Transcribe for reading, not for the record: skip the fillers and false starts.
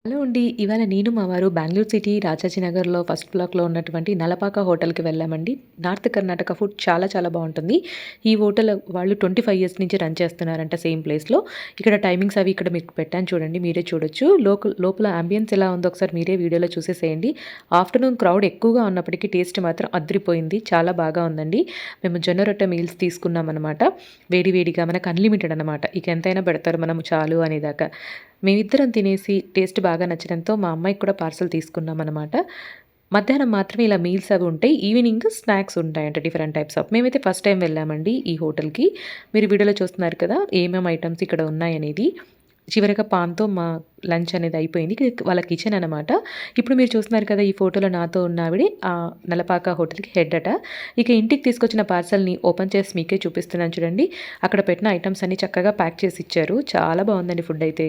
Hello అండి. ఇవాళ నేను మా వారు బెంగుళూరు సిటీ రాజాజీనగర్‌లో ఫస్ట్ బ్లాక్‌లో ఉన్నటువంటి నలపాక హోటల్‌కి వెళ్ళామండి. నార్త్ కర్ణాటక ఫుడ్ చాలా చాలా బావుంటుంది. ఈ హోటల్ వాళ్ళు 25 ఇయర్స్ నుంచి రన్ చేస్తున్నారంట సేమ్ ప్లేస్‌లో. ఇక్కడ టైమింగ్స్ అవి ఇక్కడ మీకు పెట్టాను చూడండి. మీరే చూడొచ్చు. లోపల యాంబియన్స్ ఎలా ఉందో ఒకసారి మీరే వీడియోలో చూసేసేయండి. ఆఫ్టర్‌నూన్ క్రౌడ్ ఎక్కువగా ఉన్నప్పటికీ టేస్ట్ మాత్రం అద్రిపోయింది. చాలా బాగా ఉందండి. మేము జొన్న రొట్టె మీల్స్ తీసుకున్నామనమాట. వేడి వేడిగా మనకు అన్‌లిమిటెడ్ అనమాట. ఇక ఎంతైనా పెడతారు మనం చాలు అనేదాకా. మేమిద్దరం తినేసి టేస్ట్ బాగా నచ్చడంతో మా అమ్మాయికి కూడా పార్సెల్ తీసుకున్నామనమాట. మధ్యాహ్నం మాత్రమే ఇలా మీల్స్ అవి ఉంటాయి. ఈవినింగ్ స్నాక్స్ ఉంటాయంట డిఫరెంట్ టైప్స్ ఆఫ్. మేమైతే ఫస్ట్ టైమ్ వెళ్ళామండి ఈ హోటల్‌కి. మీరు వీడియోలో చూస్తున్నారు కదా! ఏమేం ఐటెమ్స్ ఇక్కడ ఉన్నాయనేది. చివరగా పాన్‌తో మా లంచ్ అనేది అయిపోయింది. వాళ్ళ కిచెన్ అనమాట. ఇప్పుడు మీరు చూస్తున్నారు కదా! ఈ ఫోటోలో నాతో ఉన్న ఆవిడే నలపాక హోటల్‌కి హెడ్ అట. ఇక ఇంటికి తీసుకొచ్చిన పార్సెల్‌ని ఓపెన్ చేసి మీకే చూపిస్తున్నాను చూడండి. అక్కడ పెట్టిన ఐటెమ్స్ అన్నీ చక్కగా ప్యాక్ చేసి ఇచ్చారు. చాలా బావుందండి ఫుడ్ అయితే.